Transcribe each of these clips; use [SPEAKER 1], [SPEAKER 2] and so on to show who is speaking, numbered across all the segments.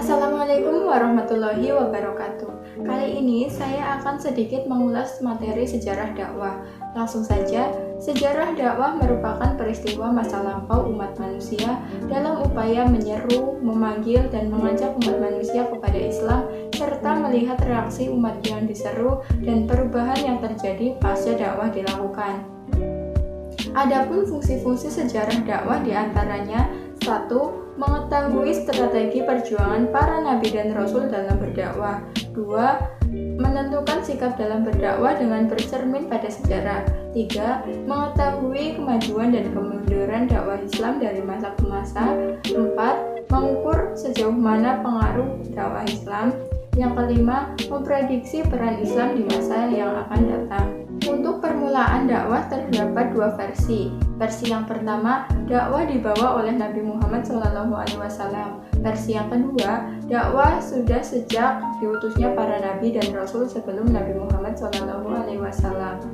[SPEAKER 1] Assalamualaikum warahmatullahi wabarakatuh. Kali ini saya akan sedikit mengulas materi sejarah dakwah. Langsung saja, sejarah dakwah merupakan peristiwa masa lampau umat manusia dalam upaya menyeru, memanggil, dan mengajak umat manusia kepada Islam, serta melihat reaksi umat yang diseru dan perubahan yang terjadi pasca dakwah dilakukan. Adapun fungsi-fungsi sejarah dakwah diantaranya: 1. Mengetahui strategi perjuangan para nabi dan rasul dalam berdakwah. 2. Menentukan sikap dalam berdakwah dengan bercermin pada sejarah. 3. Mengetahui kemajuan dan kemunduran dakwah Islam dari masa ke masa. 4. Mengukur sejauh mana pengaruh dakwah Islam. Yang kelima, memprediksi peran Islam di masa yang akan datang. Untuk permulaan dakwah terdapat dua versi. Versi yang pertama, dakwah dibawa oleh Nabi Muhammad SAW. Versi yang kedua, dakwah sudah sejak diutusnya para nabi dan rasul sebelum Nabi Muhammad SAW.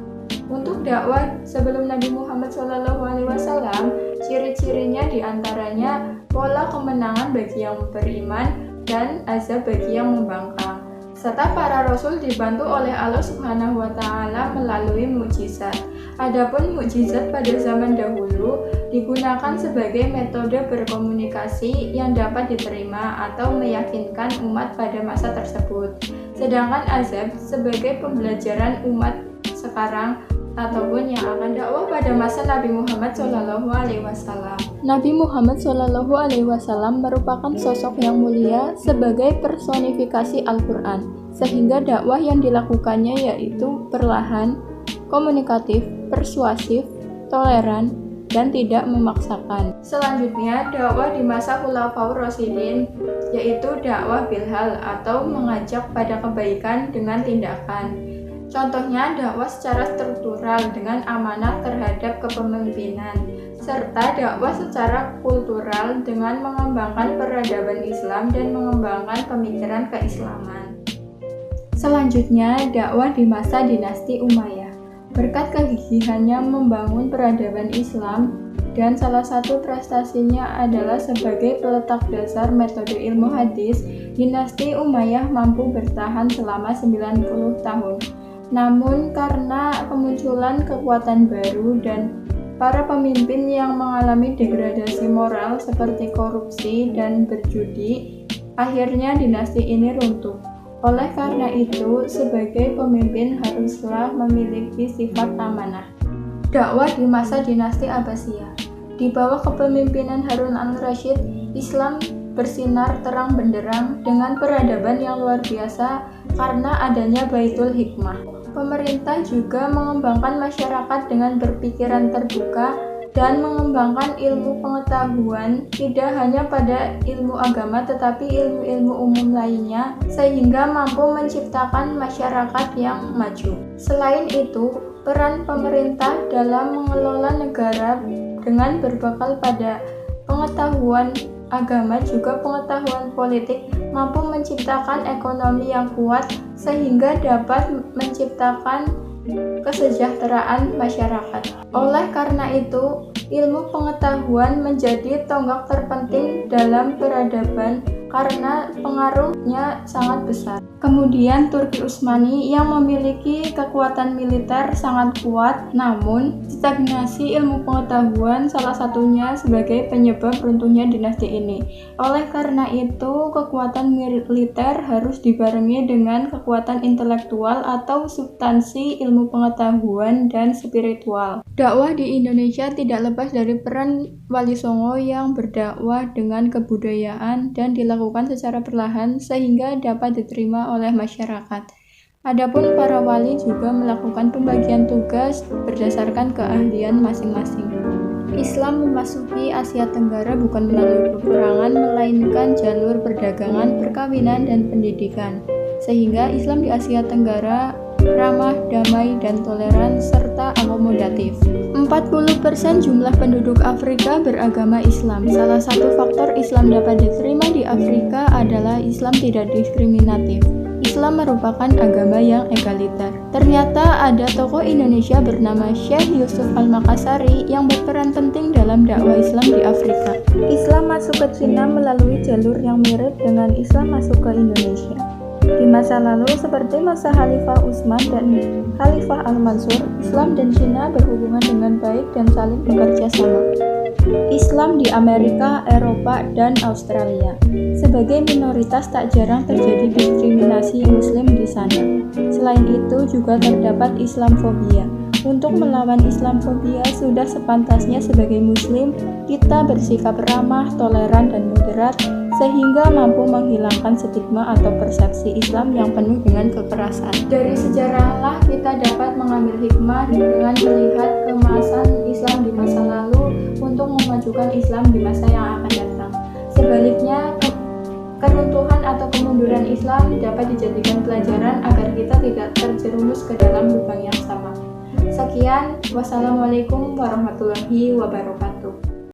[SPEAKER 1] Untuk dakwah sebelum Nabi Muhammad SAW, ciri-cirinya diantaranya pola kemenangan bagi yang beriman dan azab bagi yang membangkang, serta para rasul dibantu oleh Allah Subhanahu wa Ta'ala melalui mukjizat. Adapun mukjizat pada zaman dahulu digunakan sebagai metode berkomunikasi yang dapat diterima atau meyakinkan umat pada masa tersebut. Sedangkan azab sebagai pembelajaran umat sekarang ataupun yang akan dakwah pada masa Nabi Muhammad SAW. Nabi Muhammad SAW merupakan sosok yang mulia sebagai personifikasi Al-Quran, sehingga dakwah yang dilakukannya yaitu perlahan, komunikatif, persuasif, toleran, dan tidak memaksakan. Selanjutnya, dakwah di masa Khulafaur Rasyidin, yaitu dakwah bilhal atau mengajak pada kebaikan dengan tindakan. Contohnya dakwah secara struktural dengan amanah terhadap kepemimpinan, serta dakwah secara kultural dengan mengembangkan peradaban Islam dan mengembangkan pemikiran keislaman. Selanjutnya, dakwah di masa dinasti Umayyah. Berkat kegigihannya membangun peradaban Islam dan salah satu prestasinya adalah sebagai peletak dasar metode ilmu hadis, dinasti Umayyah mampu bertahan selama 90 tahun. Namun karena kemunculan kekuatan baru dan para pemimpin yang mengalami degradasi moral seperti korupsi dan berjudi, akhirnya dinasti ini runtuh. Oleh karena itu, sebagai pemimpin haruslah memiliki sifat amanah. Dakwah di masa dinasti Abbasiyah. Di bawah kepemimpinan Harun al-Rasyid, Islam bersinar terang benderang dengan peradaban yang luar biasa karena adanya Baitul Hikmah. Pemerintah juga mengembangkan masyarakat dengan berpikiran terbuka dan mengembangkan ilmu pengetahuan tidak hanya pada ilmu agama tetapi ilmu-ilmu umum lainnya sehingga mampu menciptakan masyarakat yang maju. Selain itu, peran pemerintah dalam mengelola negara dengan berbekal pada pengetahuan agama juga pengetahuan politik mampu menciptakan ekonomi yang kuat sehingga dapat menciptakan kesejahteraan masyarakat. Oleh karena itu, ilmu pengetahuan menjadi tonggak terpenting dalam peradaban karena pengaruhnya sangat besar. Kemudian Turki Utsmani yang memiliki kekuatan militer sangat kuat, namun stagnasi ilmu pengetahuan salah satunya sebagai penyebab runtuhnya dinasti ini. Oleh karena itu, kekuatan militer harus dibarengi dengan kekuatan intelektual atau substansi ilmu pengetahuan dan spiritual. Dakwah di Indonesia tidak lepas dari peran Wali Songo yang berdakwah dengan kebudayaan dan dilakukan secara perlahan sehingga dapat diterima oleh masyarakat. Adapun para wali juga melakukan pembagian tugas berdasarkan keahlian masing-masing. Islam memasuki Asia Tenggara bukan melalui peperangan melainkan jalur perdagangan, perkawinan, dan pendidikan. Sehingga Islam di Asia Tenggara ramah, damai, dan toleran serta akomodatif. 40% jumlah penduduk Afrika beragama Islam. Salah satu faktor Islam dapat diterima di Afrika adalah Islam tidak diskriminatif. Islam merupakan agama yang egaliter. Ternyata ada tokoh Indonesia bernama Syekh Yusuf Al-Makassari yang berperan penting dalam dakwah Islam di Afrika. Islam masuk ke Cina melalui jalur yang mirip dengan Islam masuk ke Indonesia. Di masa lalu, seperti masa Khalifah Utsman dan Khalifah Al-Mansur, Islam dan Cina berhubungan dengan baik dan saling bekerja sama. Islam di Amerika, Eropa, dan Australia. Sebagai minoritas tak jarang terjadi diskriminasi Muslim di sana. Selain itu juga terdapat Islamfobia. Untuk melawan Islamfobia sudah sepantasnya sebagai Muslim kita bersikap ramah, toleran, dan moderat sehingga mampu menghilangkan stigma atau persepsi Islam yang penuh dengan kekerasan. Dari sejarahlah kita dapat mengambil hikmah dengan melihat kemasan Islam di masa lalu untuk memajukan Islam di masa yang akan datang. Sebaliknya, keruntuhan atau kemunduran Islam dapat dijadikan pelajaran agar kita tidak terjerumus ke dalam lubang yang sama. Sekian, wassalamualaikum warahmatullahi wabarakatuh.